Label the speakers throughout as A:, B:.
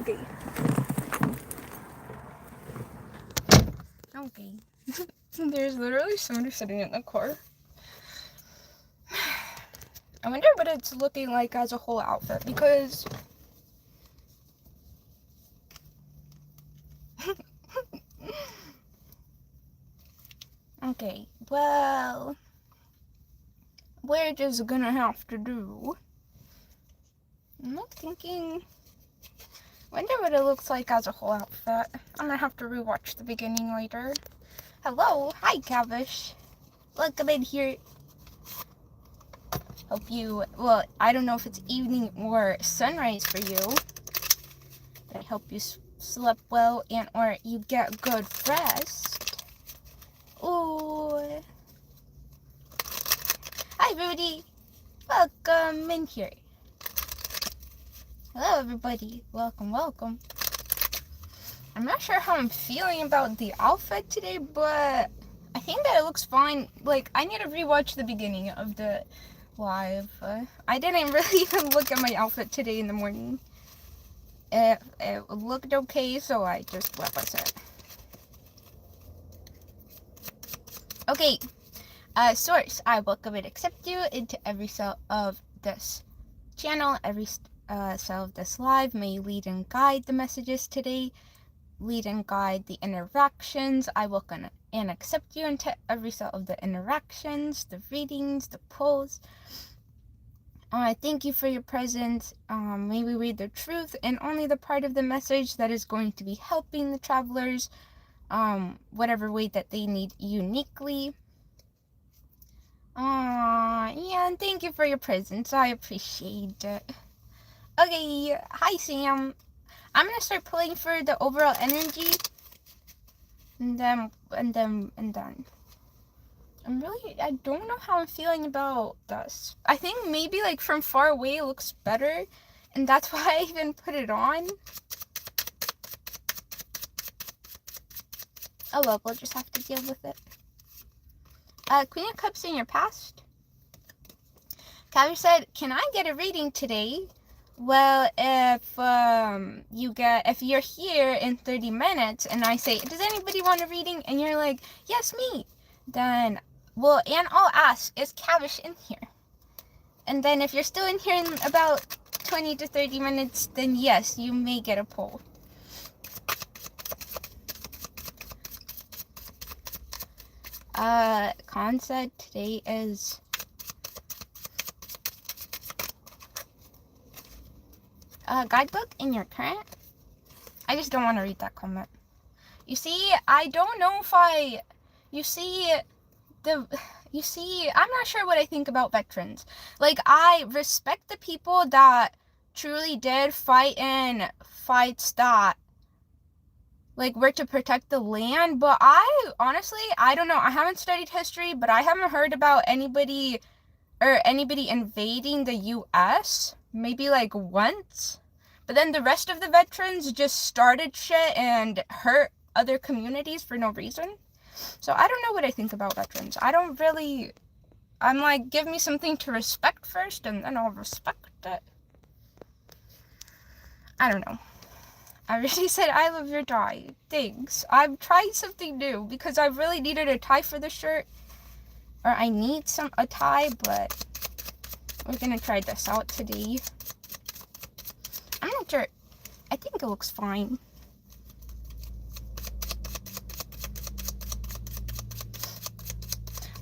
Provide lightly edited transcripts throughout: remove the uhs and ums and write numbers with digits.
A: Okay. Okay. There's literally somebody sitting in the car. I wonder what it's looking like as a whole outfit, because okay, well, we're just gonna have to do. I'm not thinking. Wonder what it looks like as a whole outfit. I'm gonna have to rewatch the beginning later. Hello, hi Cavish. Welcome in here. Hope you, well, I don't know if it's evening or sunrise for you, but I hope you slept well and or you get good rest. Ooh. Hi Rudy. Welcome in here. Hello everybody. Welcome, welcome. I'm not sure how I'm feeling about the outfit today, but I think that it looks fine. Like, I need to rewatch the beginning of the live. I didn't really even look at my outfit today in the morning. It looked okay, so I just went with it. Okay, source, I welcome and accept you into every cell of this channel, every cell of this live. May you lead and guide the messages today, lead and guide the interactions. I welcome and accept you into every cell of the interactions, the readings, the polls. Thank you for your presence. May we read the truth and only the part of the message that is going to be helping the travelers, whatever way that they need uniquely. Yeah, and thank you for your presence. I appreciate it. Okay, hi Sam. I'm gonna start pulling for the overall energy, and then. I don't know how I'm feeling about this. I think maybe like from far away it looks better, and that's why I even put it on. Oh well, we'll just have to deal with it. Queen of Cups in your past. Calvin said, "Can I get a reading today?" Well, if you're here in 30 minutes and I say, "Does anybody want a reading?" and you're like, "Yes, me," then, well, and I'll ask, "Is Cavish in here?" And then if you're still in here in about 20 to 30 minutes, then yes, you may get a pull. Khan said today is guidebook in your current. I just don't want to read that comment. You see, I don't know if I'm not sure what I think about veterans. Like, I respect the people that truly did fight in fights that, like, were to protect the land, but honestly, I don't know. I haven't studied history, but I haven't heard about anybody invading the U.S. maybe, like, once. But then the rest of the veterans just started shit and hurt other communities for no reason. So I don't know what I think about veterans. I'm like, give me something to respect first, and then I'll respect it. I don't know. I already said I love your tie. Thanks. I've tried something new because I really needed a tie for the shirt. Or I need a tie, but we're gonna try this out today. I'm not sure. I think it looks fine.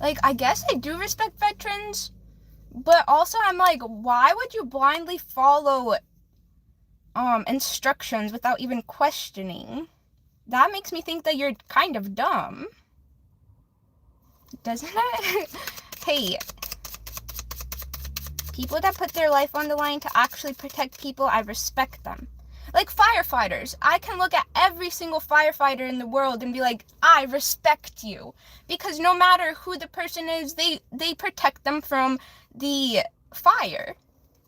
A: Like, I guess I do respect veterans, but also I'm like, why would you blindly follow instructions without even questioning? That makes me think that you're kind of dumb. Doesn't it? Hey, people that put their life on the line to actually protect people, I respect them. Like firefighters, I can look at every single firefighter in the world and be like, I respect you. Because no matter who the person is, they protect them from the fire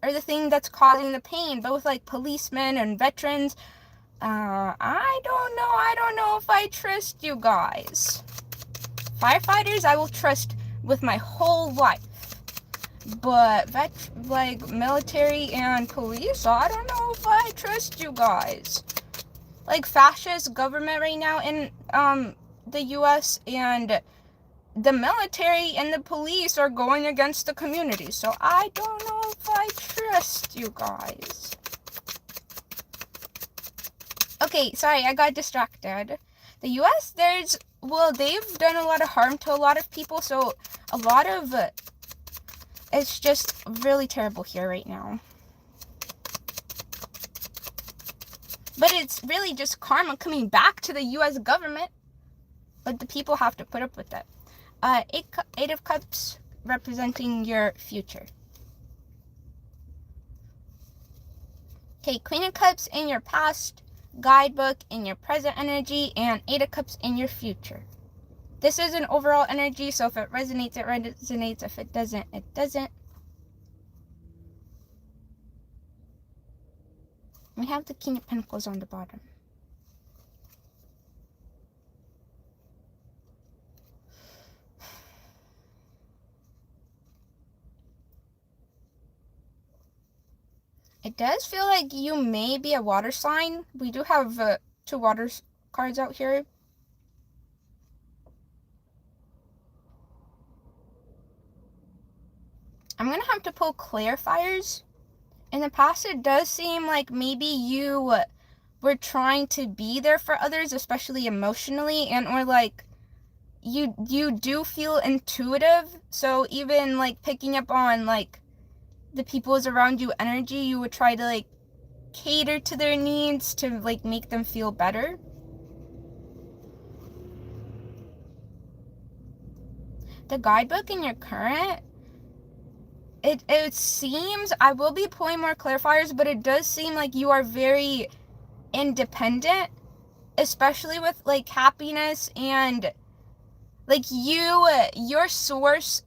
A: or the thing that's causing the pain. But with like policemen and veterans, I don't know if I trust you guys. Firefighters, I will trust with my whole life. But like military and police, I don't know if I trust you guys. Like fascist government right now in the US, and the military and the police are going against the community. So I don't know if I trust you guys. Okay, sorry, I got distracted. The US, they've done a lot of harm to a lot of people, so a lot of it's just really terrible here right now. But it's really just karma coming back to the US government. But the people have to put up with it. Eight of Cups representing your future. Okay, Queen of Cups in your past, guidebook in your present energy, and Eight of Cups in your future. This is an overall energy, so if it resonates, it resonates. If it doesn't, it doesn't. We have the King of Pentacles on the bottom. It does feel like you may be a water sign. We do have 2 water cards out here. I'm going to have to pull clarifiers. In the past, it does seem like maybe you were trying to be there for others, especially emotionally, and or like you do feel intuitive. So even like picking up on like the people's around you energy, you would try to like cater to their needs to like make them feel better. The guidebook in your current, it seems, I will be pulling more clarifiers, but it does seem like you are very independent, especially with like happiness, and like your source,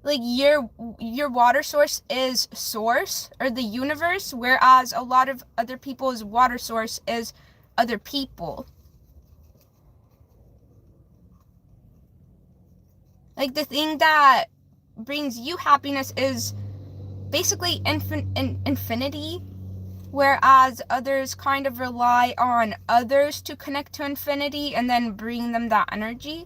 A: like your water source is source or the universe, whereas a lot of other people's water source is other people. Like the thing that brings you happiness is basically infinity, whereas others kind of rely on others to connect to infinity and then bring them that energy.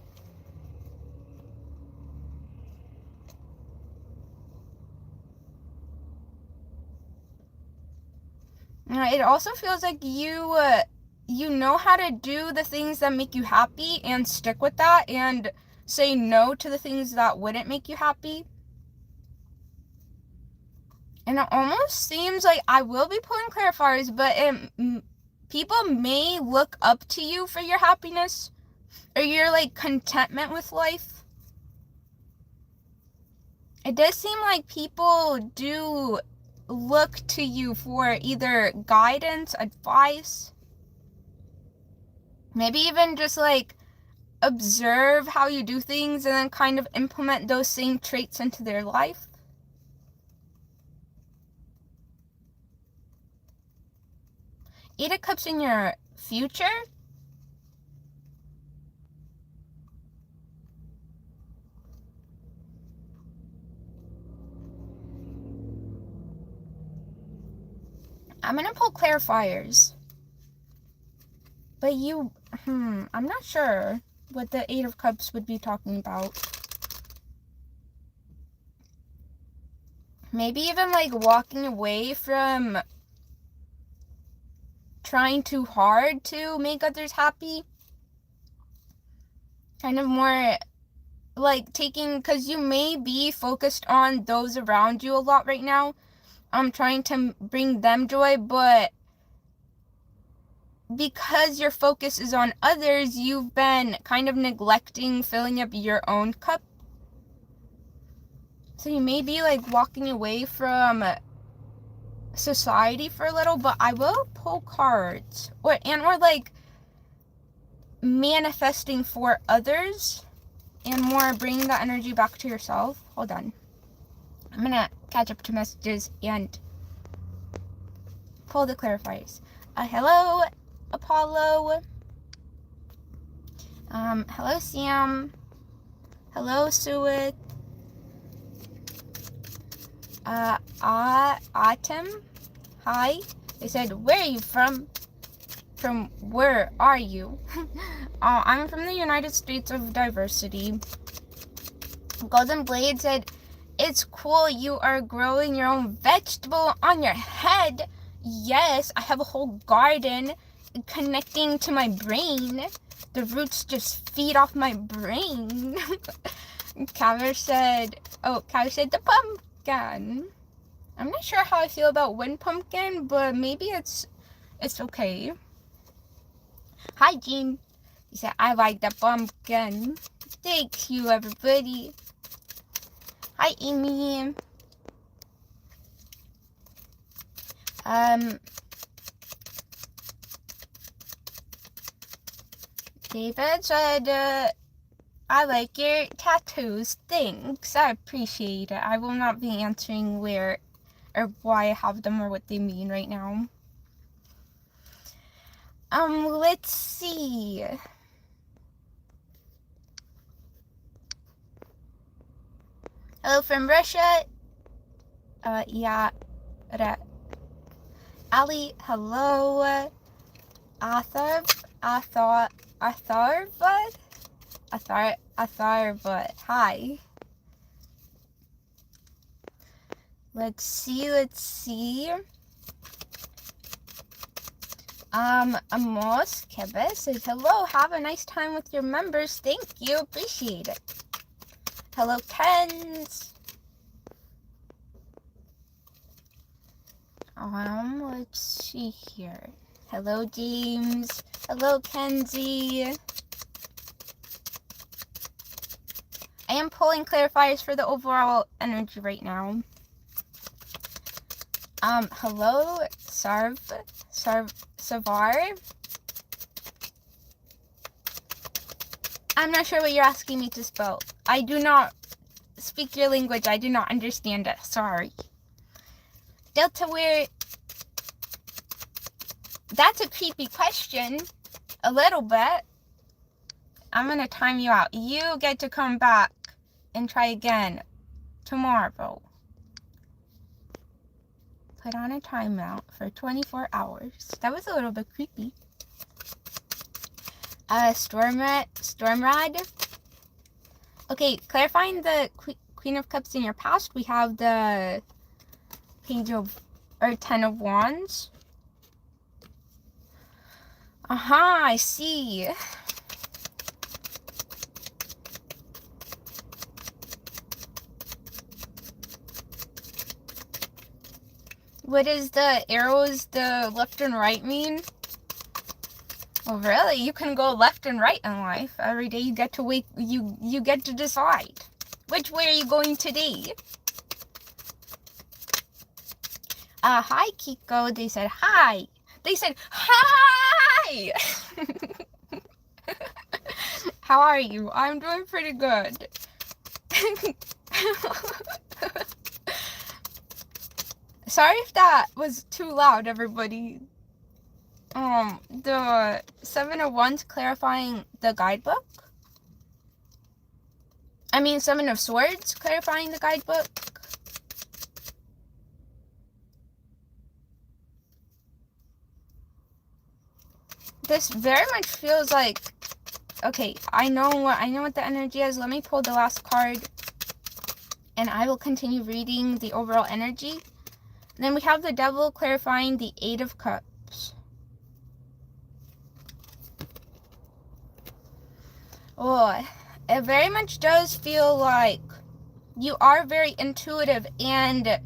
A: It also feels like you know how to do the things that make you happy and stick with that, and say no to the things that wouldn't make you happy. And it almost seems like, I will be pulling clarifiers, but people may look up to you for your happiness or your like contentment with life. It does seem like people do look to you for either guidance, advice, maybe even just like observe how you do things and then kind of implement those same traits into their life. Eight of Cups in your future. I'm gonna pull clarifiers. But I'm not sure what the Eight of Cups would be talking about. Maybe even like walking away from trying too hard to make others happy. Kind of more like taking, because you may be focused on those around you a lot right now. Trying to bring them joy, but because your focus is on others, you've been kind of neglecting filling up your own cup. So you may be like walking away from society for a little, but I will pull cards or like manifesting for others and more bringing that energy back to yourself. Hold on, I'm gonna catch up to messages and pull the clarifiers. Hello Apollo, hello Sam, hello Suet, Autumn. Hi. They said, where are you from? From where are you? I'm from the United States of Diversity. Golden Blade said, it's cool you are growing your own vegetable on your head. Yes, I have a whole garden connecting to my brain. The roots just feed off my brain. Caviar said the pumpkin. I'm not sure how I feel about wind pumpkin, but maybe it's okay. Hi, Jean. He said, I like the pumpkin. Thank you, everybody. Hi, Amy. David said, I like your tattoos. Thanks. I appreciate it. I will not be answering where or why I have them or what they mean right now. Let's see. Hello from Russia. Yeah. Ali, hello. Atharv, hi. Let's see. Amos Kebe says, hello, have a nice time with your members. Thank you, appreciate it. Hello, Kens. Let's see here. Hello, James. Hello, Kenzie. I am pulling clarifiers for the overall energy right now. Hello, Savar. I'm not sure what you're asking me to spell. I do not speak your language. I do not understand it. Sorry. Delta, where... That's a creepy question. A little bit. I'm going to time you out. You get to come back and try again tomorrow. Put on a timeout for 24 hours. That was a little bit creepy. Stormrad. Okay, clarifying the Queen of Cups in your past, we have the Page of, or 10 of Wands. Aha, I see. What does the arrows, the left and right mean? Well, really, you can go left and right in life. Every day you get to wake, you get to decide. Which way are you going today? Hi, Kiko. They said hi. They said hi! How are you? I'm doing pretty good. Sorry if that was too loud, everybody. The 7 of Wands clarifying the guidebook. I mean, 7 of Swords clarifying the guidebook. This very much feels like, okay, I know what the energy is. Let me pull the last card and I will continue reading the overall energy. And then we have the Devil clarifying the 8 of Cups. Oh, it very much does feel like you are very intuitive and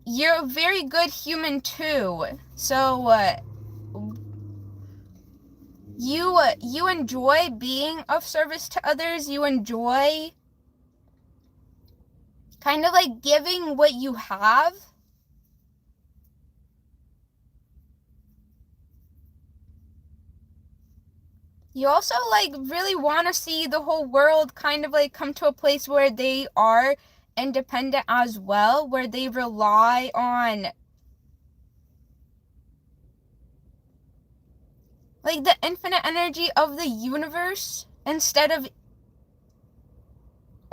A: you're a very good human too. So, you enjoy being of service to others. You enjoy kind of like giving what you have. You also like really want to see the whole world kind of like come to a place where they are independent as well, where they rely on like the infinite energy of the universe instead of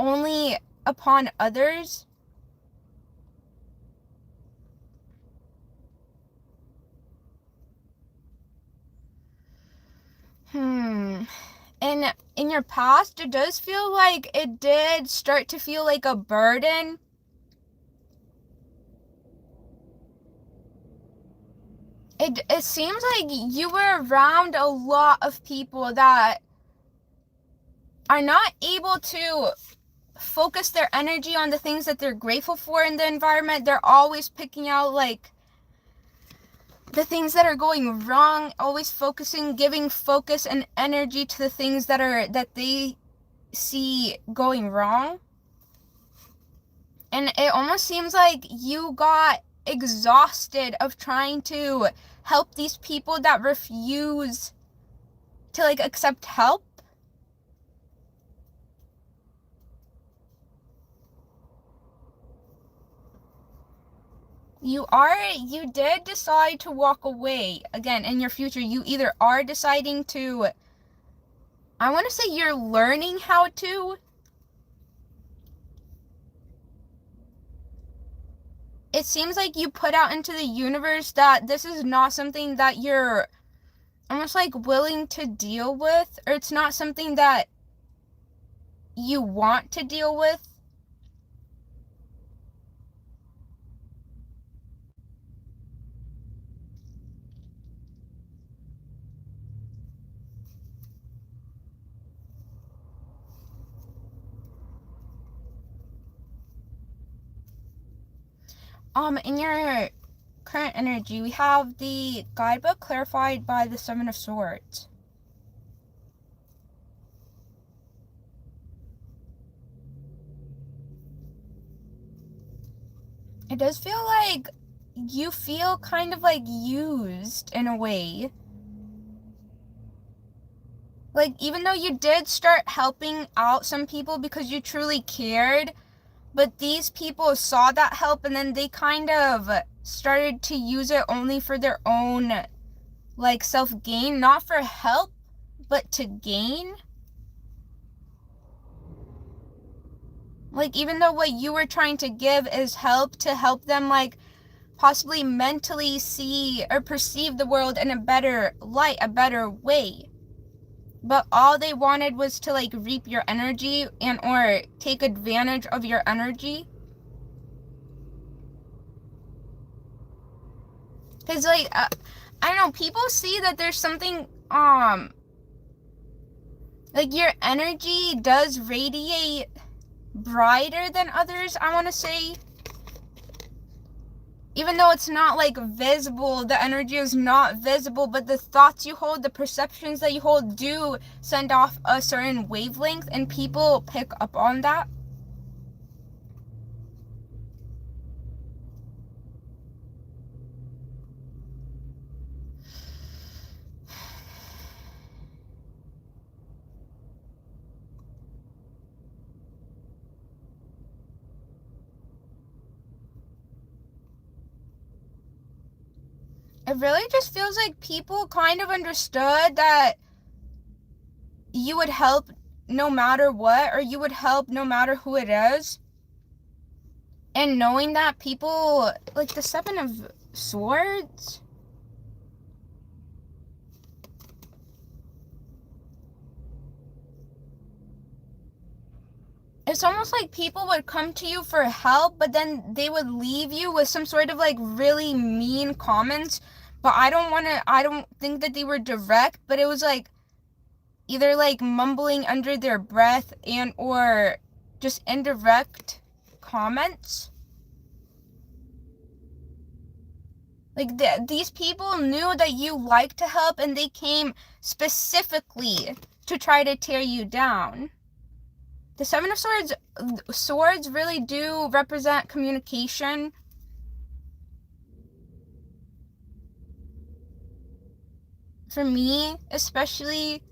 A: only upon others. And in your past, it does feel like it did start to feel like a burden. It seems like you were around a lot of people that are not able to focus their energy on the things that they're grateful for in the environment. They're always picking out like the things that are going wrong, always giving focus and energy to the things that they see going wrong. And it almost seems like you got exhausted of trying to help these people that refuse to like accept help. You did decide to walk away. Again, in your future, you either are deciding to, I want to say you're learning how to. It seems like you put out into the universe that this is not something that you're almost like willing to deal with, or it's not something that you want to deal with. In your current energy, we have the guidebook clarified by the Seven of Swords. It does feel like you feel kind of like used in a way. Like, even though you did start helping out some people because you truly cared, but these people saw that help and then they kind of started to use it only for their own, like, self-gain. Not for help, but to gain. Like, even though what you were trying to give is help to help them, like, possibly mentally see or perceive the world in a better light, a better way. But all they wanted was to, like, reap your energy and or take advantage of your energy. Because, like, I don't know, people see that there's something, like, your energy does radiate brighter than others, I want to say. Even though it's not, like, visible, the energy is not visible, but the thoughts you hold, the perceptions that you hold do send off a certain wavelength, and people pick up on that. It really just feels like people kind of understood that you would help no matter what, or you would help no matter who it is. And knowing that people, like the Seven of Swords, it's almost like people would come to you for help, but then they would leave you with some sort of like really mean comments. But I don't think that they were direct, but it was like either like mumbling under their breath and or just indirect comments. Like these people knew that you like to help, and they came specifically to try to tear you down. The Seven of Swords really do represent communication. For me, especially,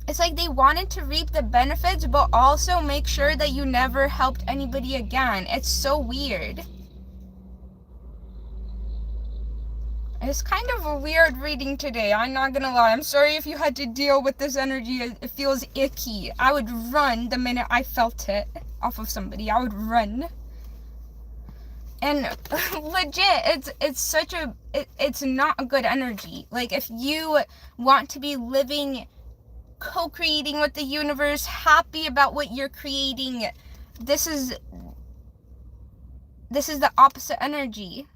A: it's like they wanted to reap the benefits, but also make sure that you never helped anybody again. It's so weird. It's kind of a weird reading today, I'm not gonna lie. I'm sorry if you had to deal with this energy. It feels icky. I would run the minute I felt it. off of somebody. I would run. And legit, it's not a good energy. Like, if you want to be living, co-creating with the universe, happy about what you're creating, this is the opposite energy.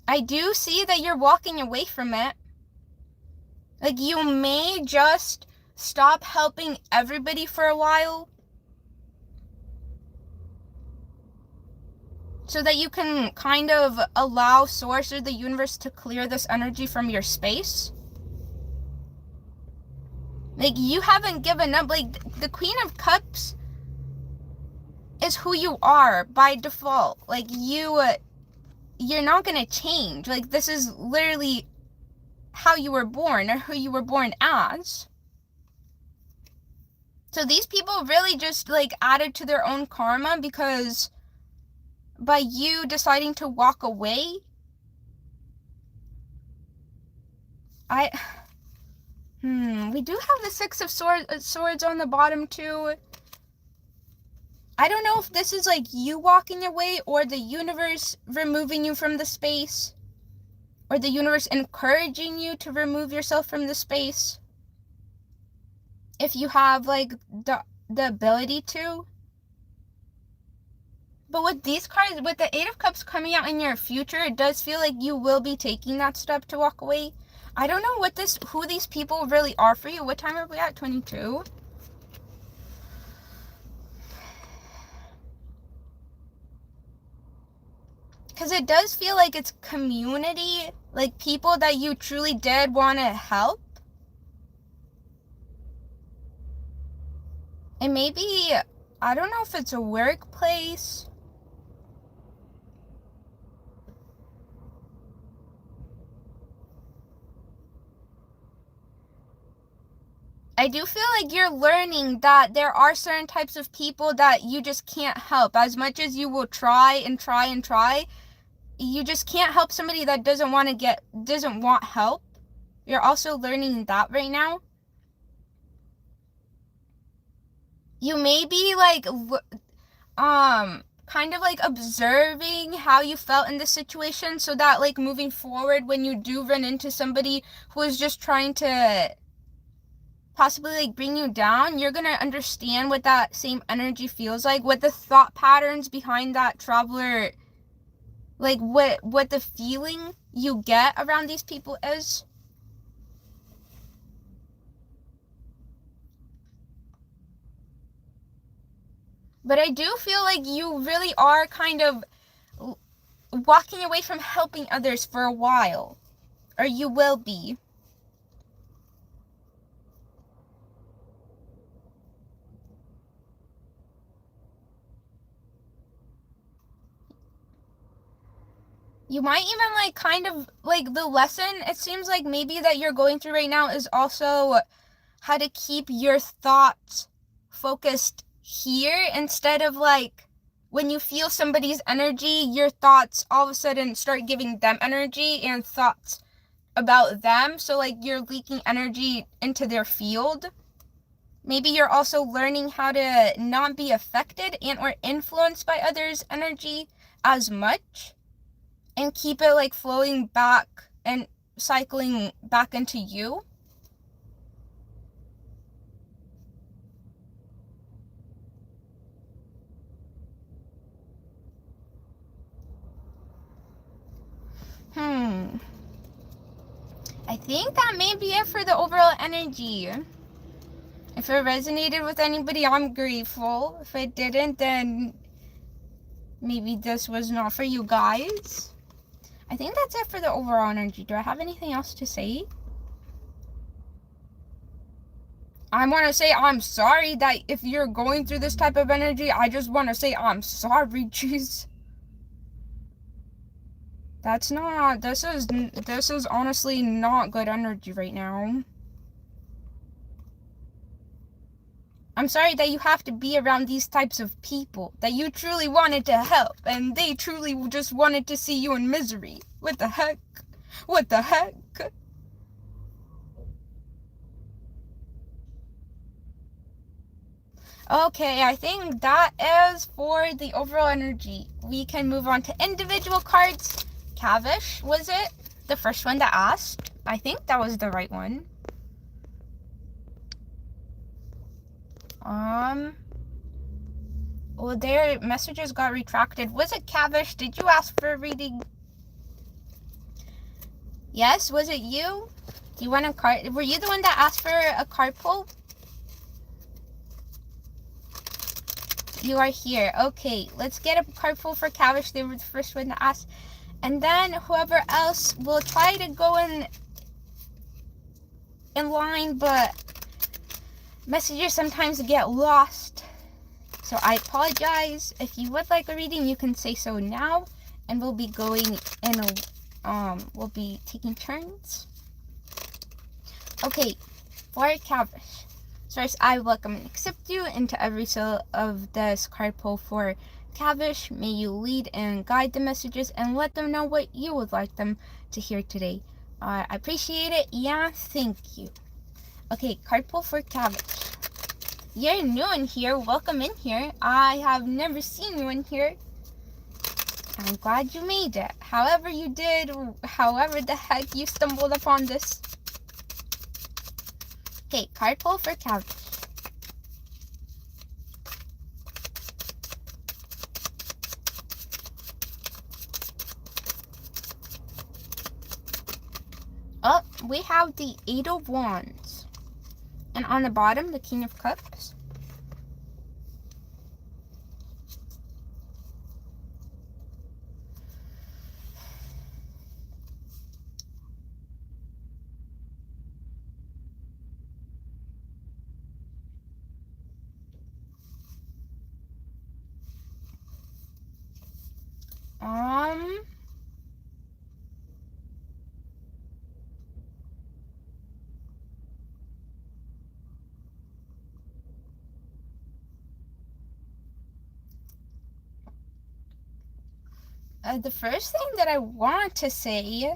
A: I do see that you're walking away from it. Like, you may just stop helping everybody for a while so that you can kind of allow Source or the universe to clear this energy from your space. Like, you haven't given up. Like, the Queen of Cups is who you are by default. Like, you're not gonna change. Like, this is literally how you were born, or who you were born as. So these people really just, like, added to their own karma, because by you deciding to walk away, we do have the Six of Swords on the bottom too. I don't know if this is like you walking away, or the universe removing you from the space, or the universe encouraging you to remove yourself from the space, if you have like the ability to. But with these cards, with the Eight of Cups coming out in your future, it does feel like you will be taking that step to walk away. I don't know who these people really are for you. What time are we at? 22? Because it does feel like it's community, like people that you truly did want to help. And maybe, I don't know if it's a workplace. I do feel like you're learning that there are certain types of people that you just can't help. As much as you will try and try and try, you just can't help somebody that doesn't want help. You're also learning that right now. You may be like, kind of like observing how you felt in this situation, so that like moving forward, when you do run into somebody who is just trying to possibly like bring you down, you're gonna understand what that same energy feels like, what the thought patterns behind that traveler, like what the feeling you get around these people is. But I do feel like you really are kind of walking away from helping others for a while, or you will be. You might even like kind of like the lesson, it seems like maybe that you're going through right now, is also how to keep your thoughts focused here, instead of like when you feel somebody's energy, your thoughts all of a sudden start giving them energy and thoughts about them. So like you're leaking energy into their field. Maybe you're also learning how to not be affected and or influenced by others' energy as much, and keep it like flowing back and cycling back into you. I think that may be it for the overall energy. If it resonated with anybody, I'm grateful. If it didn't, then maybe this was not for you guys. I think that's it for the overall energy. Do I have anything else to say? I want to say I'm sorry that if you're going through this type of energy, I just want to say I'm sorry, jeez. This is honestly not good energy right now. I'm sorry that you have to be around these types of people that you truly wanted to help, and they truly just wanted to see you in misery. What the heck? What the heck? Okay, I think that is for the overall energy. We can move on to individual cards. Kavish, was it the first one that asked? I think that was the right one. Well, their messages got retracted. Was it Kavish? Did you ask for a reading? Yes, was it you? Do you want a card? Were you the one that asked for a card pull? You are here. Okay, let's get a card pull for Kavish. They were the first one to ask. And then whoever else will try to go in line, but messages sometimes get lost. So I apologize. If you would like a reading, you can say so now. And we'll be going in we'll be taking turns. Okay, for Kavish. Source, I welcome and accept you into every soul of this card pull for Kavish. May you lead and guide the messages and let them know what you would like them to hear today. I appreciate it. Yeah, thank you. Okay, card pull for Kavish. You're new in here. Welcome in here. I have never seen you in here. I'm glad you made it. However you did, however the heck you stumbled upon this. Okay, card pull for Kavish. Oh, we have the Eight of Wands. And on the bottom, the King of Cups. The first thing that I want to say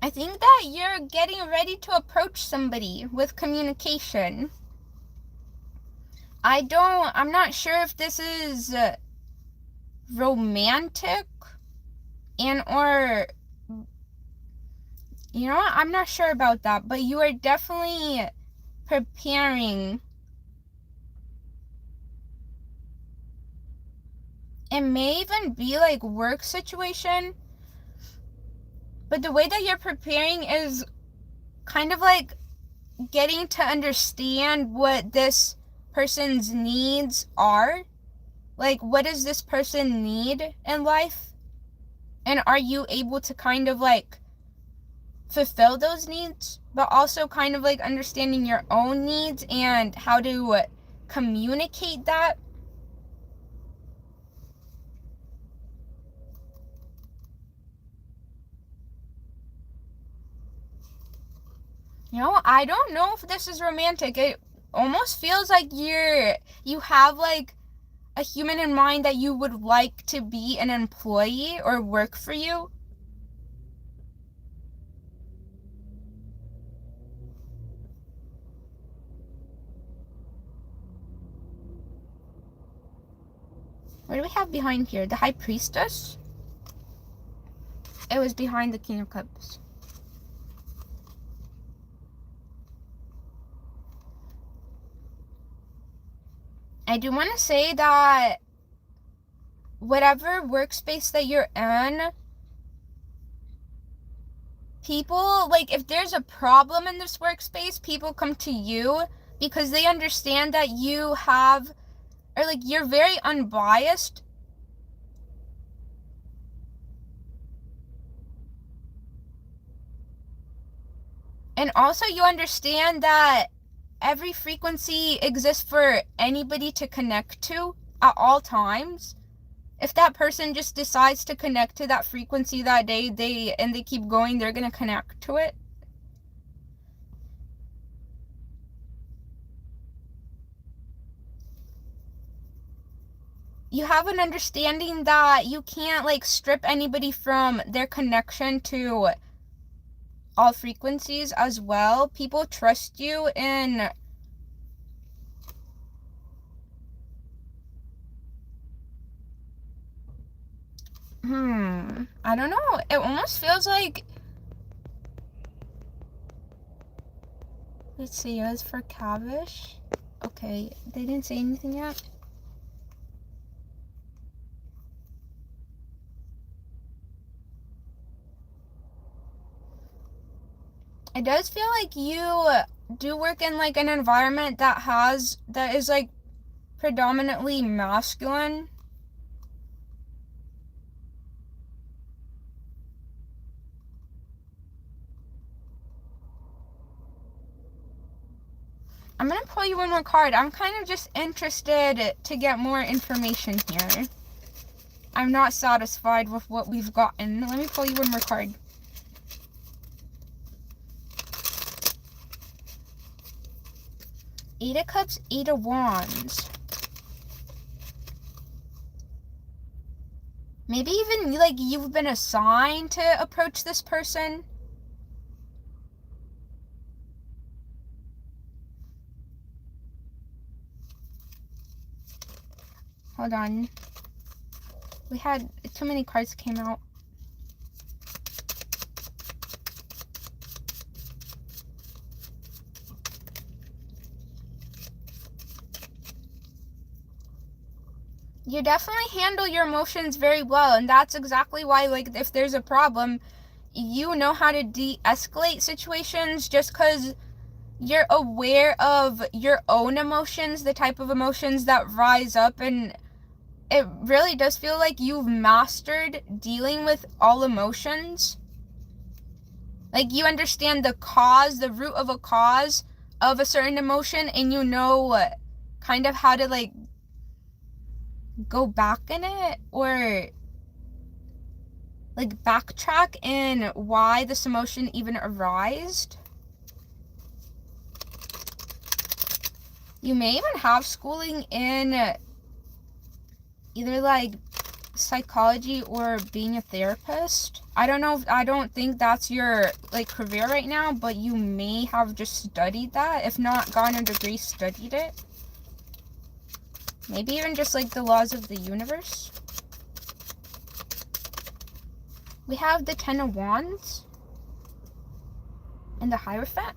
A: I think that you're getting ready to approach somebody with communication. I'm not sure if this is romantic and or, you know what, I'm not sure about that, but you are definitely preparing. It may even be like work situation, but the way that you're preparing is kind of like getting to understand what this person's needs are. Like, what does this person need in life? And are you able to kind of like fulfill those needs, but also kind of like understanding your own needs and how to communicate that? You know, I don't know if this is romantic. It almost feels like you have like a human in mind that you would like to be an employee or work for you. What do we have behind here? The High Priestess? It was behind the King of Cups. I do want to say that whatever workspace that you're in, people, like, if there's a problem in this workspace, people come to you because they understand that you have, or like, you're very unbiased. And also you understand that every frequency exists for anybody to connect to at all times. If that person just decides to connect to that frequency that day, they keep going, they're going to connect to it. you have an understanding that you can't like strip anybody from their connection to all frequencies as well. People trust you in I don't know. It almost feels like, let's see, it was for Cavish. Okay, they didn't say anything yet. It does feel like you do work in like an environment that is like predominantly masculine. I'm gonna pull you one more card. I'm kind of just interested to get more information here. I'm not satisfied with what we've gotten. Let me pull you one more card. Eight of Cups, Eight of Wands. Maybe even like you've been assigned to approach this person. Hold on. We had too many cards came out. You definitely handle your emotions very well, and that's exactly why, like, if there's a problem, you know how to de-escalate situations just because you're aware of your own emotions, the type of emotions that rise up, and it really does feel like you've mastered dealing with all emotions. Like, you understand the cause, the root of a cause of a certain emotion, and you know kind of how to, like, go back in it, or like backtrack in why this emotion even arised. You may even have schooling in either like psychology or being a therapist. I don't think that's your like career right now, but you may have just studied that. If not gotten a degree, studied it. Maybe even just like the laws of the universe. We have the Ten of Wands and the Hierophant.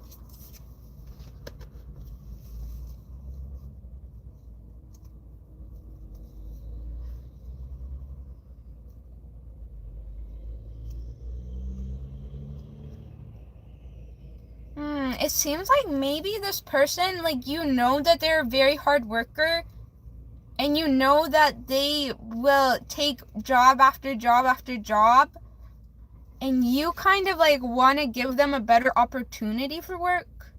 A: It seems like maybe this person, like, you know that they're a very hard worker, and you know that they will take job after job after job, and you kind of like want to give them a better opportunity for work.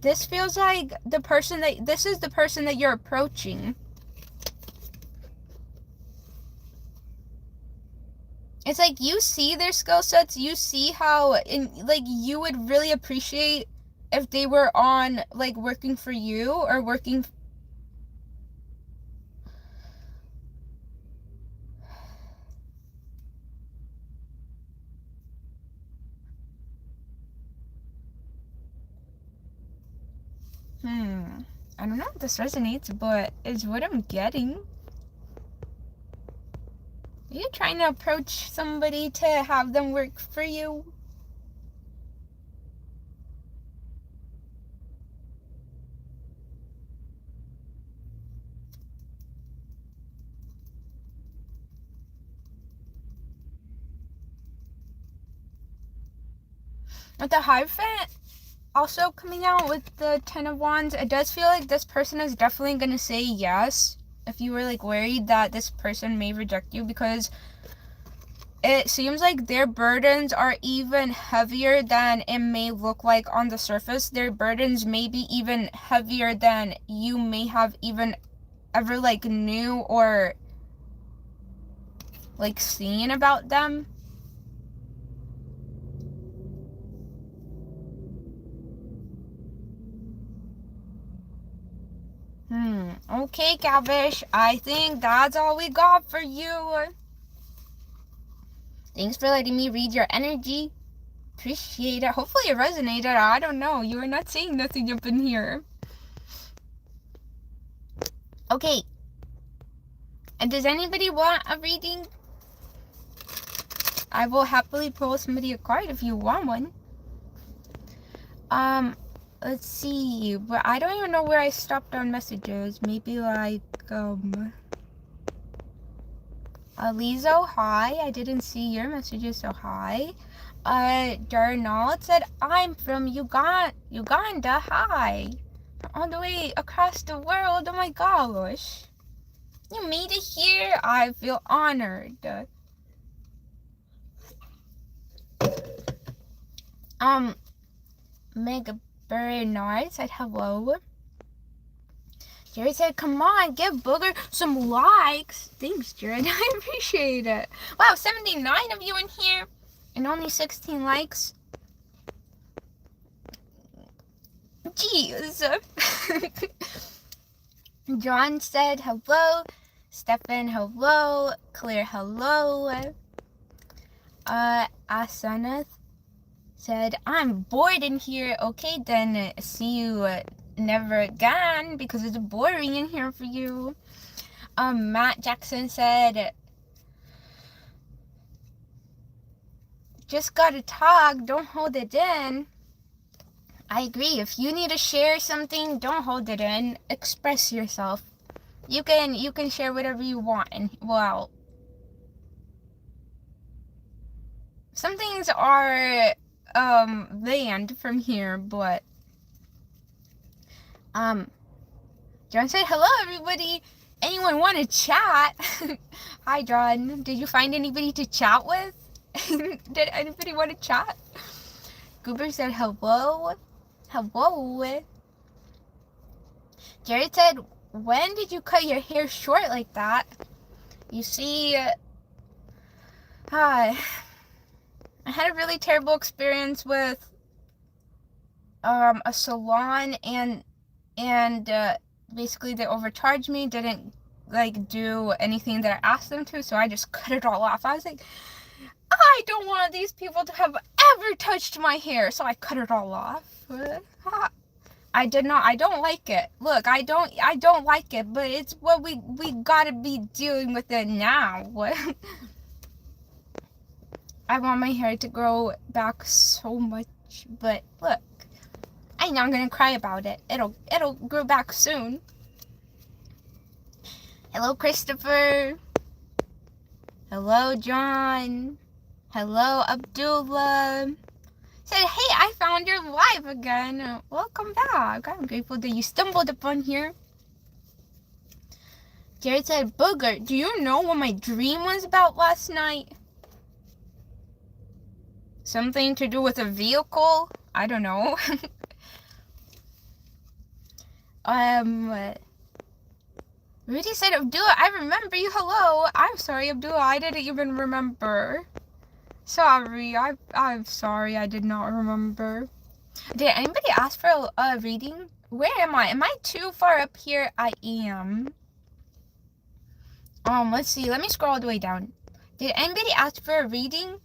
A: This feels like this is the person that you're approaching. It's like you see their skill sets, you see how, like, you would really appreciate if they were on, like, working for you or working. I don't know if this resonates, but it's what I'm getting. Are you trying to approach somebody to have them work for you? With the Hierophant also coming out with the Ten of Wands, it does feel like this person is definitely going to say yes if you were like worried that this person may reject you, because it seems like their burdens are even heavier than it may look like on the surface. Their burdens may be even heavier than you may have even ever like knew or like seen about them. Okay, Cavish. I think that's all we got for you. Thanks for letting me read your energy. Appreciate it. Hopefully it resonated. I don't know. You are not saying nothing up in here. Okay. And does anybody want a reading? I will happily pull somebody a card if you want one. Let's see. But I don't even know where I stopped on messages. Maybe like, Alizo, hi. I didn't see your messages, so hi. Darnald said, I'm from Uganda, hi. All the way across the world, oh my gosh. You made it here, I feel honored. Mega Bernard said hello. Jared said, come on, give Booger some likes. Thanks, Jared. I appreciate it. Wow, 79 of you in here and only 16 likes. Jeez. John said hello. Stefan, hello. Claire, hello. Asaneth said, I'm bored in here. Okay, then see you never again because it's boring in here for you. Matt Jackson said, just gotta talk, don't hold it in. I agree. If you need to share something, don't hold it in. Express yourself. You can share whatever you want. And well, some things are banned from here, but John said hello everybody. Anyone want to chat? Hi John. Did you find anybody to chat with? Did anybody want to chat? Goober said hello. Hello. Jared said, when did you cut your hair short like that? You see, I had a really terrible experience with a salon and basically they overcharged me, didn't like do anything that I asked them to, so I just cut it all off. I was like, I don't want these people to have ever touched my hair, so I cut it all off. I don't like it. Look, I don't like it, but it's what we gotta be dealing with it now. I want my hair to grow back so much, but look, I'm not gonna cry about it. It'll grow back soon. Hello, Christopher. Hello, John. Hello, Abdullah. Said, hey, I found your live again. Welcome back. I'm grateful that you stumbled upon here. Jared said, Booger, do you know what my dream was about last night? Something to do with a vehicle? I don't know. Rudy said, Abdullah, I remember you. Hello. I'm sorry, Abdullah. I didn't even remember. Sorry. I'm sorry. I did not remember. Did anybody ask for a reading? Where am I? Am I too far up here? I am. Let's see. Let me scroll all the way down. Did anybody ask for a reading?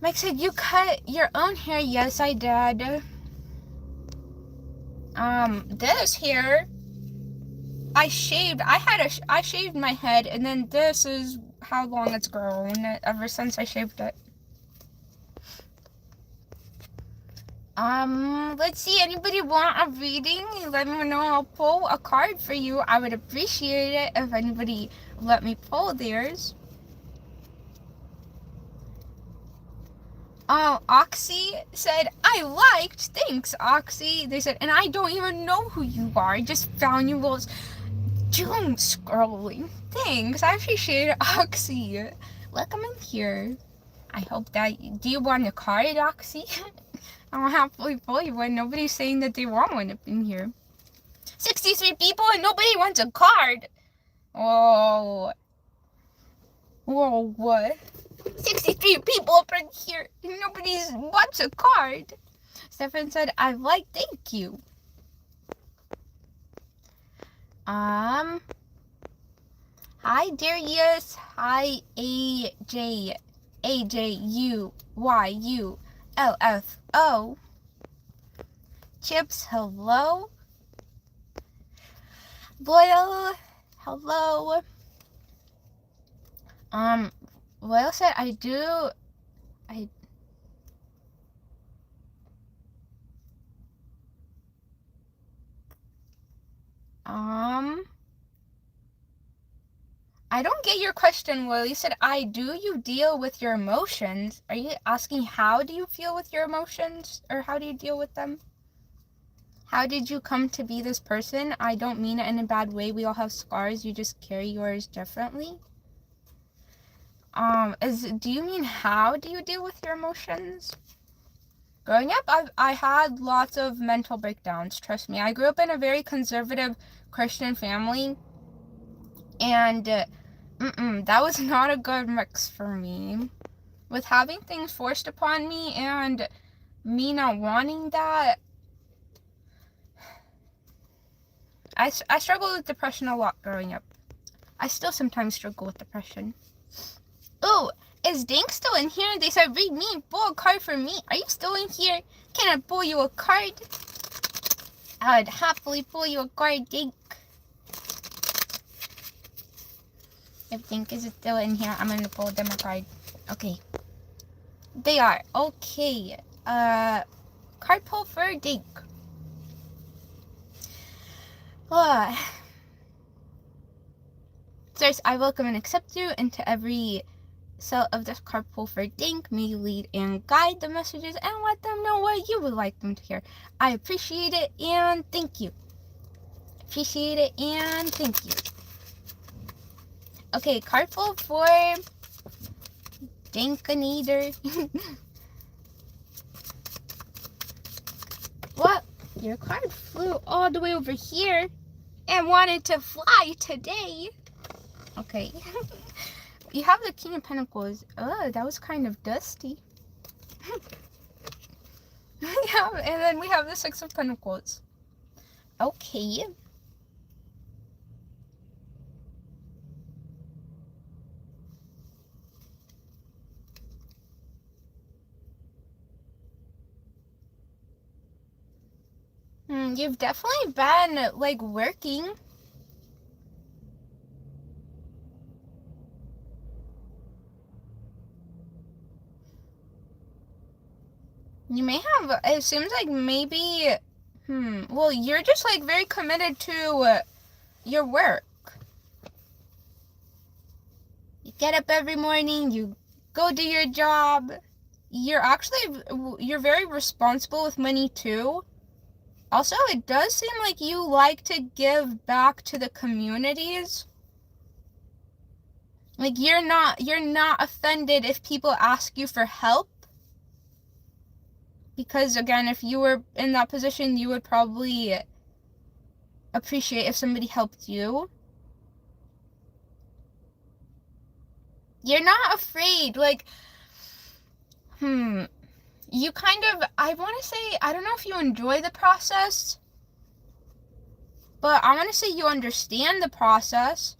A: Mike said, you cut your own hair. Yes, I did. This here, I shaved my head, and then this is how long it's grown ever since I shaved it. Let's see, anybody want a reading? Let me know, I'll pull a card for you. I would appreciate it if anybody let me pull theirs. Oxy said, I liked. Thanks, Oxy. They said, and I don't even know who you are. I just found you while doom scrolling. Thanks, I appreciate it, Oxy. Welcome in here. I hope that, do you want a card, Oxy? I'll happily pull you one. Nobody's saying that they want one up in here. 63 people and nobody wants a card. Oh. Whoa, what? 63 people up in here and nobody wants a card. Stefan said, I like, thank you. Hi Darius. Hi AJUYULFO. Chips, hello. Loyal, hello. Loyal said I don't get your question, Will. You said, do you deal with your emotions? Are you asking how do you feel with your emotions? Or how do you deal with them? How did you come to be this person? I don't mean it in a bad way. We all have scars. You just carry yours differently. Do you mean how do you deal with your emotions? Growing up, I had lots of mental breakdowns. Trust me. I grew up in a very conservative Christian family. And that was not a good mix for me. With having things forced upon me and me not wanting that, I struggled with depression a lot growing up. I still sometimes struggle with depression. Oh, is Dink still in here? They said, read me, pull a card for me. Are you still in here? Can I pull you a card? I would happily pull you a card, Dink. If Dink is still in here, I'm going to pull them a card. Okay. They are. Okay. Card pull for Dink. Sirs, I welcome and accept you into every cell of this card pull for Dink. May you lead and guide the messages and let them know what you would like them to hear. I appreciate it and thank you. Appreciate it and thank you. Okay, card pull for Dinkanator. What? Your card flew all the way over here and wanted to fly today. Okay. You have the King of Pentacles. Oh, that was kind of dusty. And then we have the Six of Pentacles. Okay. You've definitely been, like, working. You may have, it seems like maybe, well, you're just, like, very committed to your work. You get up every morning, you go do your job. You're very responsible with money, too. Also, it does seem like you like to give back to the communities. Like, you're not offended if people ask you for help. Because, again, if you were in that position, you would probably appreciate if somebody helped you. You're not afraid. Like, you kind of, I want to say, I don't know if you enjoy the process, but I want to say you understand the process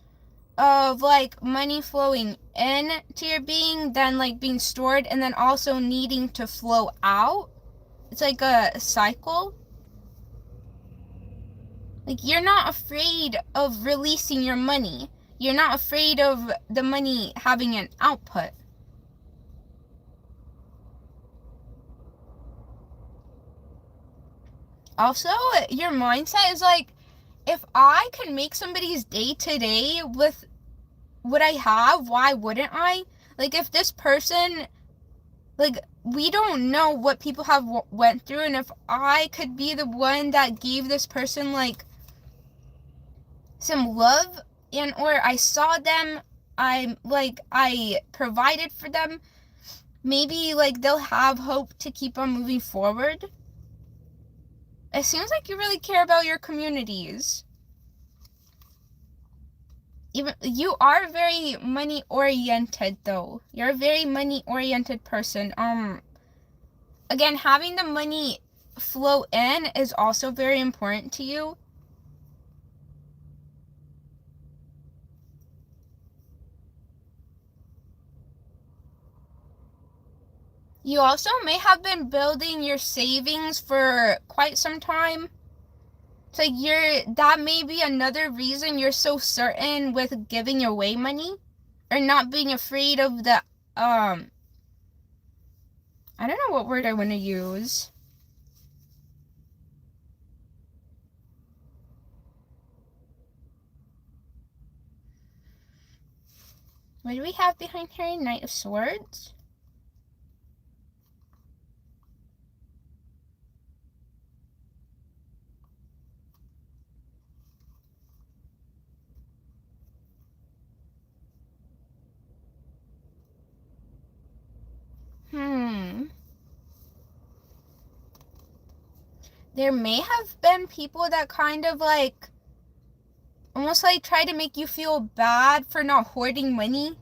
A: of, like, money flowing in to your being, then, like, being stored, and then also needing to flow out. It's like a cycle. Like, you're not afraid of releasing your money. You're not afraid of the money having an output. Also, your mindset is like, if I can make somebody's day today with what I have, why wouldn't I? Like, if this person, like, we don't know what people have went through, and if I could be the one that gave this person, like, some love, and or I saw them, I provided for them, maybe, like, they'll have hope to keep on moving forward. It seems like you really care about your communities. Even you are very money oriented, though. You're a very money oriented person. Again, having the money flow in is also very important to you. You also may have been building your savings for quite some time. So that may be another reason you're so certain with giving away money or not being afraid of the I don't know what word I want to use. What do we have behind here? Knight of Swords. There may have been people that kind of like almost like try to make you feel bad for not hoarding money.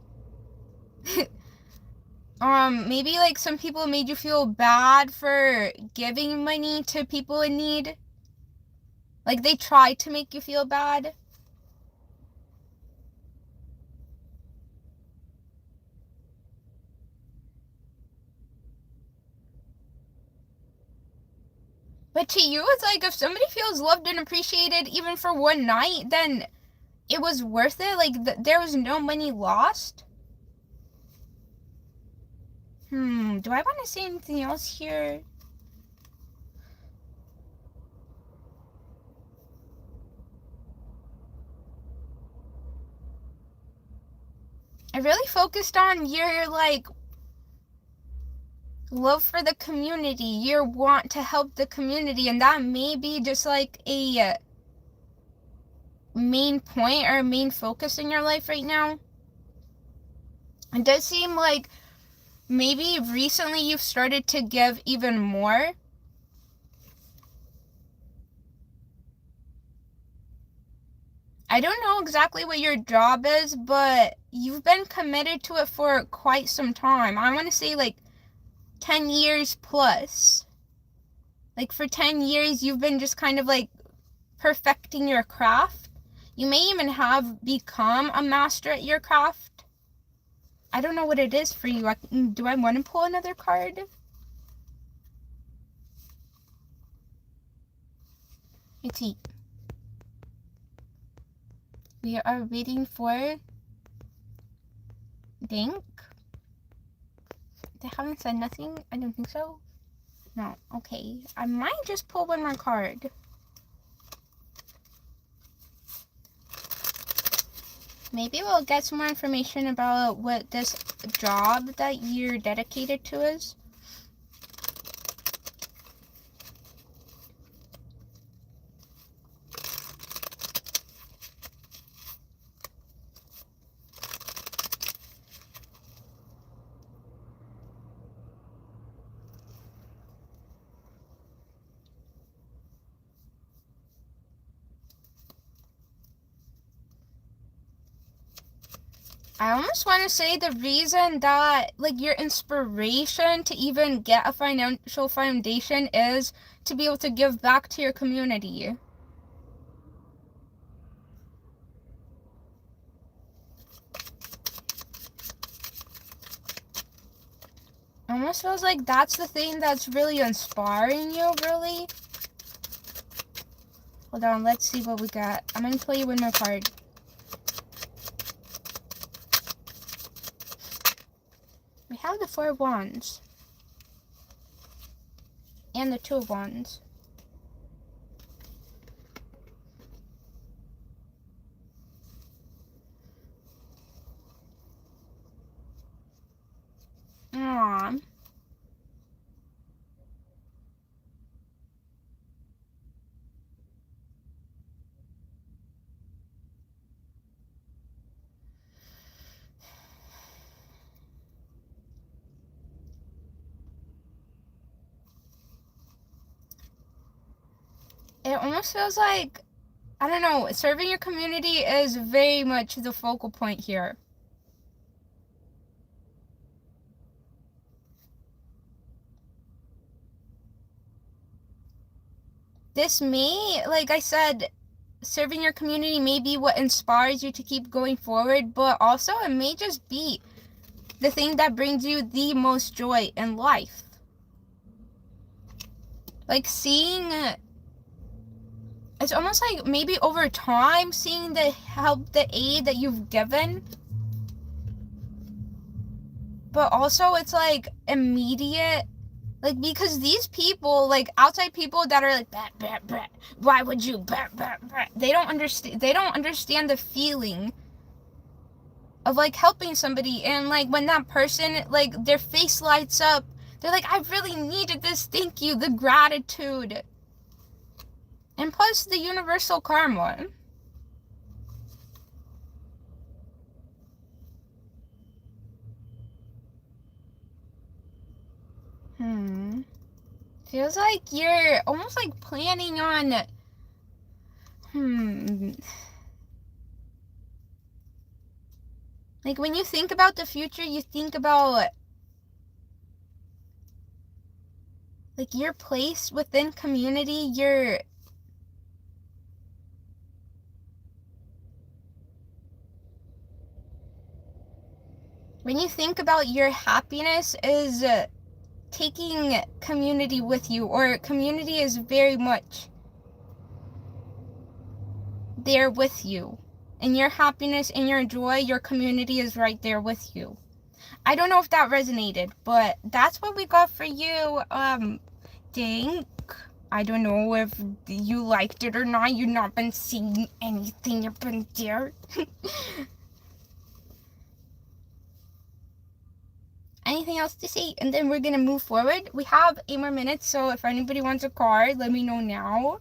A: Maybe like some people made you feel bad for giving money to people in need. Like they tried to make you feel bad. But to you, it's like if somebody feels loved and appreciated even for one night, then it was worth it. Like there was no money lost. Do I want to say anything else here? I really focused on your like love for the community, your want to help the community, and that may be just like a main point or a main focus in your life right now. It does seem like maybe recently you've started to give even more. I don't know exactly what your job is, but you've been committed to it for quite some time. I want to say like 10 years plus. Like for 10 years, you've been just kind of like perfecting your craft. You may even have become a master at your craft. I don't know what it is for you. Do I want to pull another card? Let's see. We are waiting for Dink. They haven't said nothing? I don't think so. No. Okay. I might just pull one more card. Maybe we'll get some more information about what this job that you're dedicated to is. I almost want to say the reason that, like, your inspiration to even get a financial foundation is to be able to give back to your community. Almost feels like that's the thing that's really inspiring you, really. Hold on, let's see what we got. I'm going to play you one more card. We have the 4 of Wands. And the 2 of Wands. Aww. It almost feels like, I don't know, serving your community is very much the focal point here. This may, like I said, serving your community may be what inspires you to keep going forward, but also it may just be the thing that brings you the most joy in life. Like seeing, it's almost like maybe over time, seeing the help, the aid that you've given. But also it's like immediate, like, because these people, like outside people that are like, bah, bah, bah, why would you, bah, bah, bah, they don't understand the feeling of like helping somebody. And like when that person, like their face lights up, they're like, I really needed this, thank you, the gratitude. And plus the universal karma. Feels like you're almost like planning on, like when you think about the future, you think about like your place within community, when you think about your happiness is taking community with you, or community is very much there with you. In your happiness, in your joy, your community is right there with you. I don't know if that resonated, but that's what we got for you, Dink. I don't know if you liked it or not. You've not been seeing anything up in there. Anything else to say? And then we're gonna move forward. We have 8 more minutes, so if anybody wants a card, let me know now.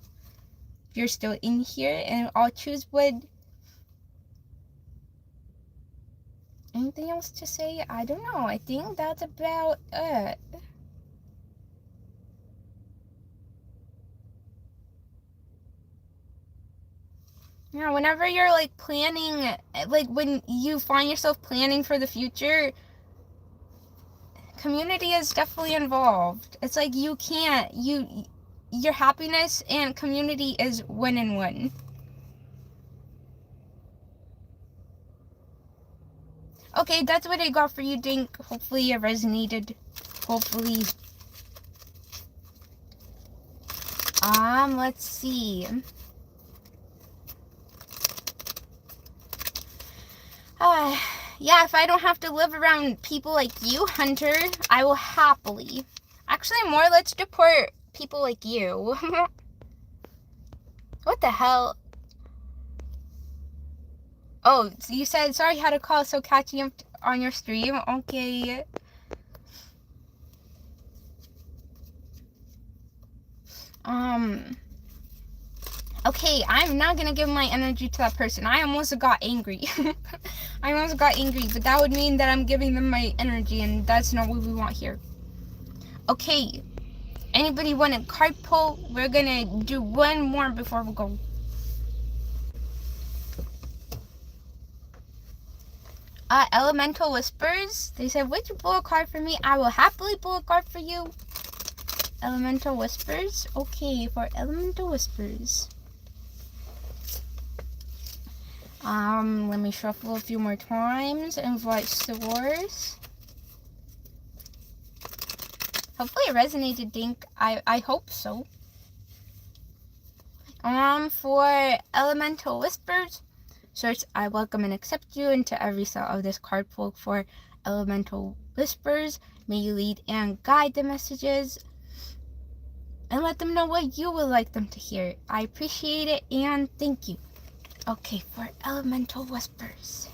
A: If you're still in here, and I'll choose wood. Anything else to say? I don't know. I think that's about it. Yeah, whenever you're like planning, like when you find yourself planning for the future, community is definitely involved. It's like you can't, your happiness and community is win and win. Okay, that's what I got for you, Dink. Hopefully it resonated. Hopefully. Let's see. Yeah, if I don't have to live around people like you, Hunter, I will happily. Actually, more, let's deport people like you. What the hell? Oh, so you said, sorry, had a call, so catching up on your stream. Okay. Okay, I'm not gonna give my energy to that person. I almost got angry. I almost got angry, but that would mean that I'm giving them my energy, and that's not what we want here. Okay, anybody want a card pull? We're gonna do one more before we go. Elemental Whispers. They said, would you pull a card for me? I will happily pull a card for you. Elemental Whispers. Okay, for Elemental Whispers. Let me shuffle a few more times. Invite source. Hopefully it resonated, Dink. I hope so. For Elemental Whispers, search I welcome and accept you into every cell of this card pull for Elemental Whispers. May you lead and guide the messages and let them know what you would like them to hear. I appreciate it and thank you. Okay, for Elemental Whispers.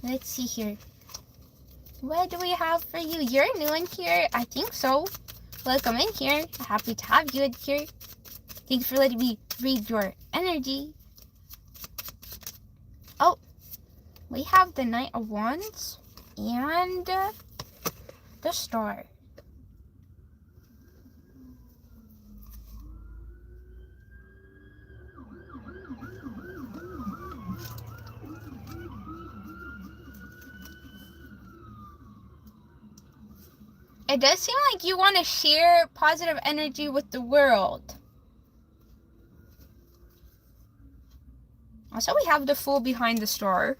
A: Let's see here. What do we have for you? You're new in here? I think so. Welcome in here. Happy to have you in here. Thanks for letting me read your energy. Oh, we have the Knight of Wands and the Star. It does seem like you want to share positive energy with the world. Also, we have the full behind the star.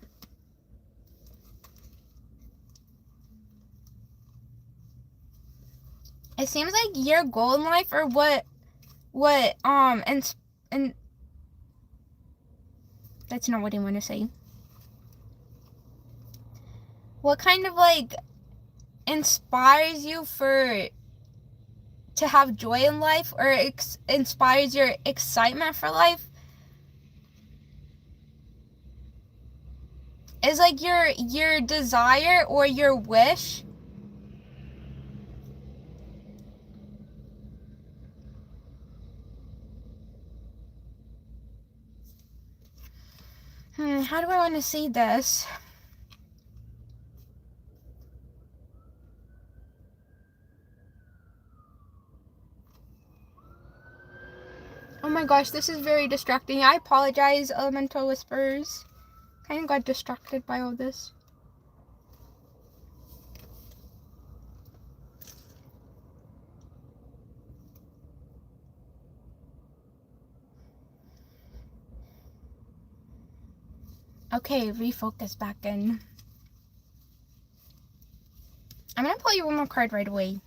A: It seems like your goal in life, or and that's not what I want to say. What kind of like inspires you to have joy in life, or inspires your excitement for life, is like your desire or your wish how do I want to say this? Oh my gosh, this is very distracting. I apologize, elemental whispers. Kind of got distracted by all this. Okay, refocus back in. I'm gonna pull you one more card right away.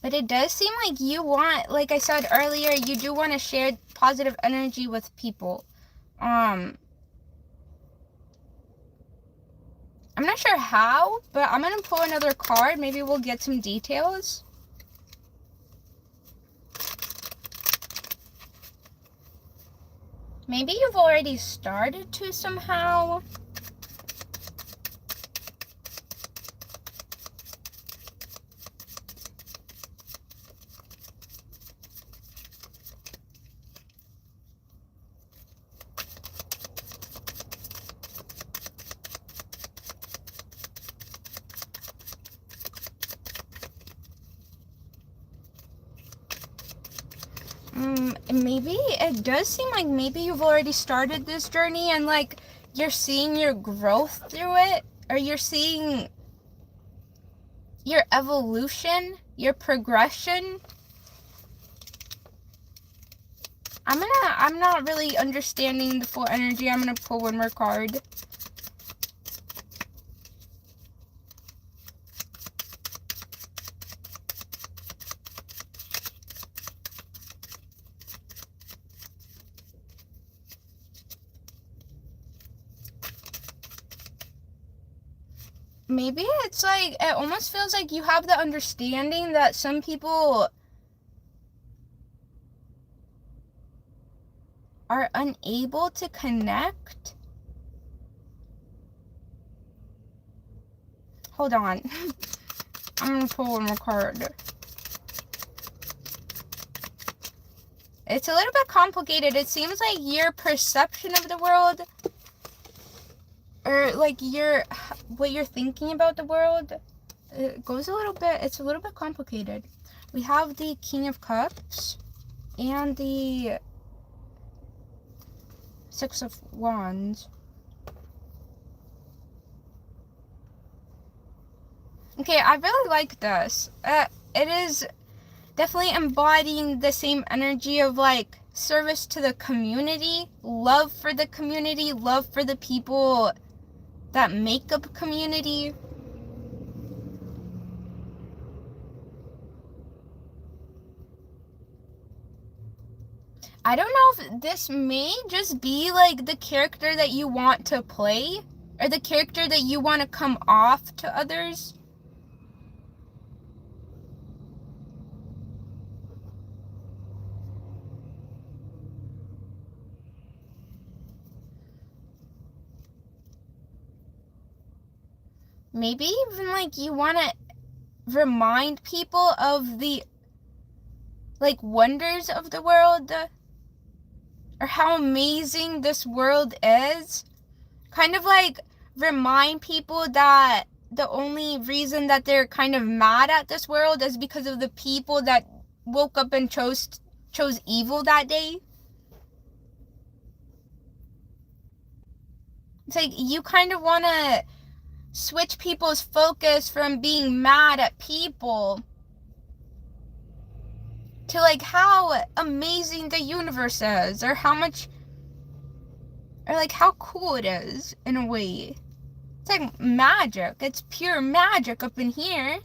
A: But it does seem like you want, like I said earlier, you do want to share positive energy with people. I'm not sure how, but I'm gonna pull another card. Maybe we'll get some details. Maybe you've already started to somehow. Maybe it does seem like maybe you've already started this journey, and like you're seeing your growth through it, or you're seeing your evolution, your progression. I'm not really understanding the full energy. I'm gonna pull one more card. Maybe it's like, it almost feels like you have the understanding that some people are unable to connect. Hold on. I'm gonna pull one more card. It's a little bit complicated. It seems like your perception of the world, or like what you're thinking about the world, it's a little bit complicated. We have the King of Cups and the Six of Wands. Okay, I really like this. It is definitely embodying the same energy of like service to the community, love for the community, love for the people that make up community. I don't know if this may just be like the character that you want to play, or the character that you want to come off to others. Maybe even like you want to remind people of the like wonders of the world, or how amazing this world is. Kind of like remind people that the only reason that they're kind of mad at this world is because of the people that woke up and chose evil that day. It's like you kind of want to switch people's focus from being mad at people to like how amazing the universe is, or how much, or like how cool it is in a way. It's like magic. It's pure magic up in here.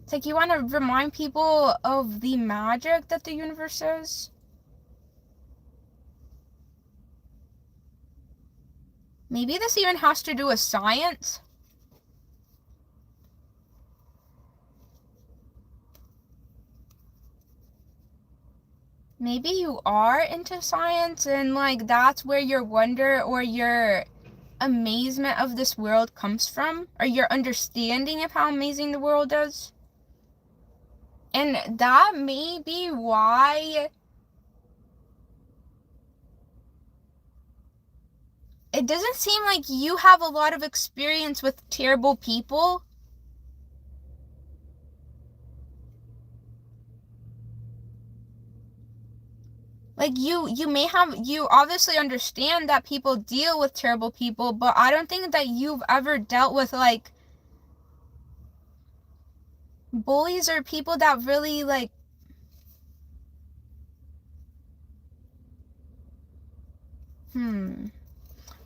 A: It's like you want to remind people of the magic that the universe is. Maybe this even has to do with science. Maybe you are into science, and like that's where your wonder or your amazement of this world comes from, or your understanding of how amazing the world is. And that may be why it doesn't seem like you have a lot of experience with terrible people. Like you obviously understand that people deal with terrible people, but I don't think that you've ever dealt with like bullies or people that really like,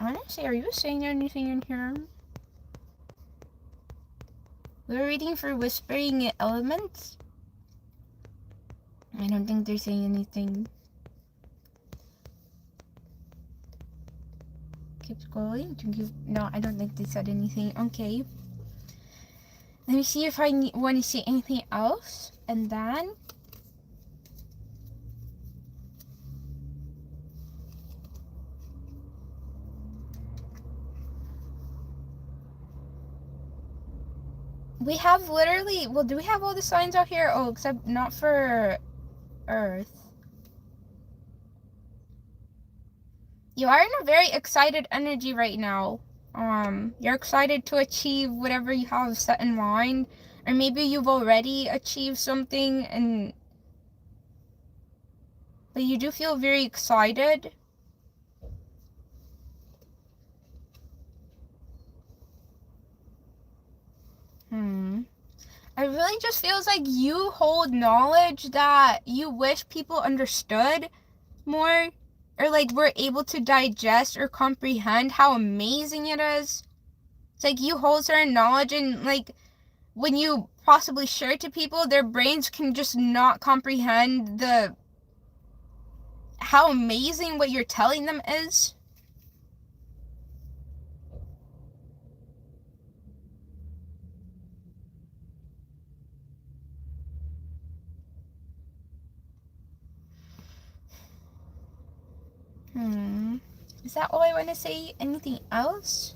A: honestly, are you saying anything in here? We're reading for Whispering Elements. I don't think they're saying anything. Keep scrolling. No, I don't think they said anything. Okay. Let me see if I want to see anything else. And then we have literally, well, do we have all the signs out here? Oh, except not for Earth. You are in a very excited energy right now. You're excited to achieve whatever you have set in mind, or maybe you've already achieved something, but you do feel very excited. It really just feels like you hold knowledge that you wish people understood more, or like were able to digest or comprehend how amazing it is. It's like you hold certain knowledge, and like when you possibly share it to people, their brains can just not comprehend how amazing what you're telling them is. Is that all I want to say? Anything else?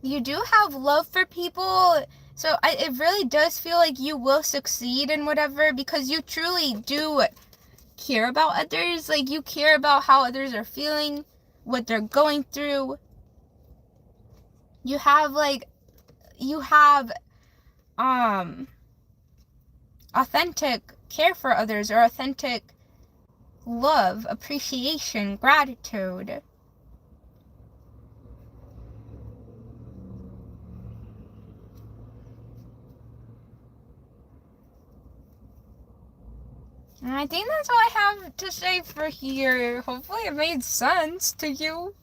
A: You do have love for people, so it really does feel like you will succeed in whatever, because you truly do care about others. Like you care about how others are feeling, what they're going through. You have authentic care for others, or authentic love, appreciation, gratitude. And I think that's all I have to say for here. Hopefully it made sense to you.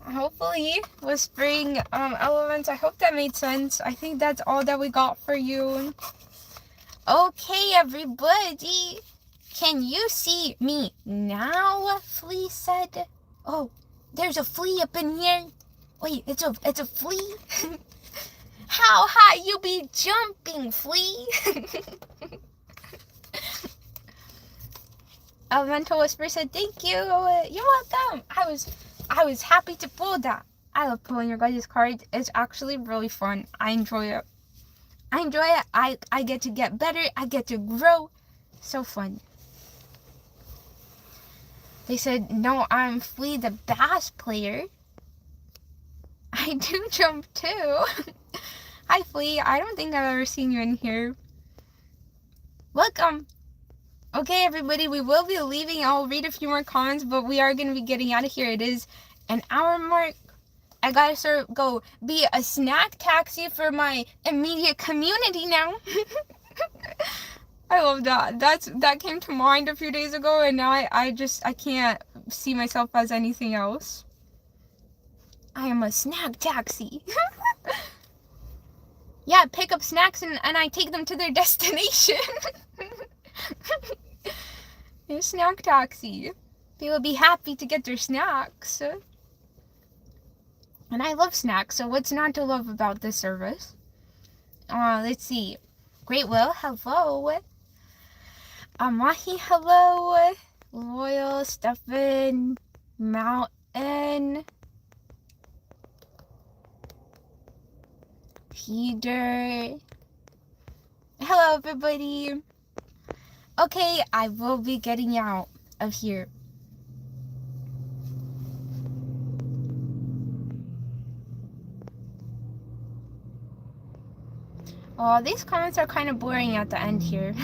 A: Hopefully Whispering Elements, I hope that made sense. I think that's all that we got for you. Okay, everybody. Can you see me now? Flea said. Oh, there's a flea up in here. Wait, it's a flea? How high you be jumping, flea? Elemental Whisper said, thank you. You're welcome. I was happy to pull that. I love pulling your guys' cards. It's actually really fun. I enjoy it. I get to get better. I get to grow. So fun. They said, no, I'm Flea the bass player. I do jump too. Hi, Flea. I don't think I've ever seen you in here. Welcome. Okay, everybody, we will be leaving. I'll read a few more comments, but we are going to be getting out of here. It is an hour mark. I gotta go be a snack taxi for my immediate community now. I love that. That came to mind a few days ago, and now I can't see myself as anything else. I am a snack taxi. Yeah, pick up snacks and I take them to their destination. A snack taxi. They will be happy to get their snacks. And I love snacks, so what's not to love about this service? Let's see. Great Will, hello. Amahi, hello. Loyal, Stefan, Mountain, Peter. Hello, everybody. Okay, I will be getting out of here. Oh, these comments are kind of boring at the end here.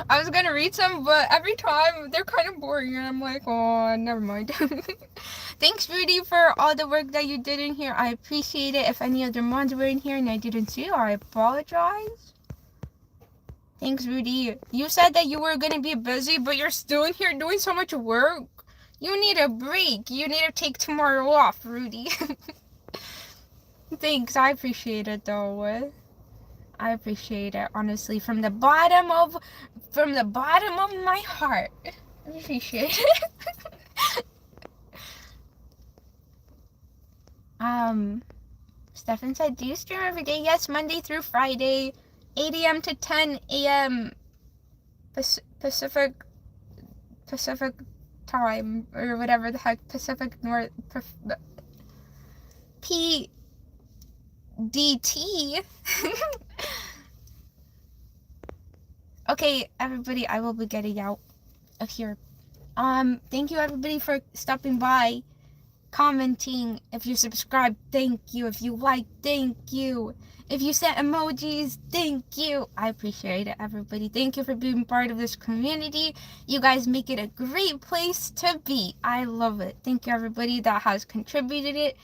A: I was gonna read some, but every time they're kind of boring, and I'm like, oh, never mind. Thanks, Rudy, for all the work that you did in here. I appreciate it. If any other mods were in here and I didn't see you, I apologize. Thanks, Rudy. You said that you were gonna be busy, but you're still in here doing so much work. You need a break. You need to take tomorrow off, Rudy. Thanks, I appreciate it, though. I appreciate it, honestly, from the bottom of my heart. I appreciate it. Stefan said, do you stream every day? Yes, Monday through Friday, 8 a.m. to 10 a.m. Pacific time, or whatever the heck, Pacific North, PDT. Okay, everybody, I will be getting out of here. Thank you, everybody, for stopping by, commenting. If you subscribed, thank you. If you like, thank you. If you sent emojis, thank you. I appreciate it, everybody. Thank you for being part of this community. You guys make it a great place to be. I love it. Thank you, everybody that has contributed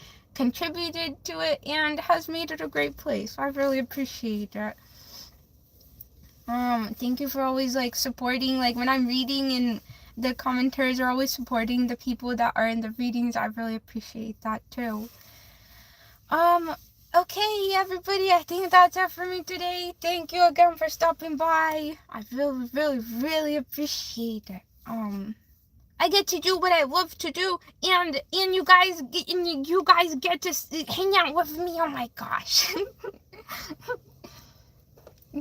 A: to it and has made it a great place. I really appreciate it. Thank you for always supporting, when I'm reading and the commenters are always supporting the people that are in the readings. I really appreciate that too. Okay, everybody, I think that's it for me today. Thank you again for stopping by. I really, really, really appreciate it. I get to do what I love to do, and you guys get to hang out with me. Oh my gosh.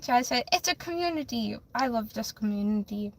A: Chad said, it's a community. I love this community.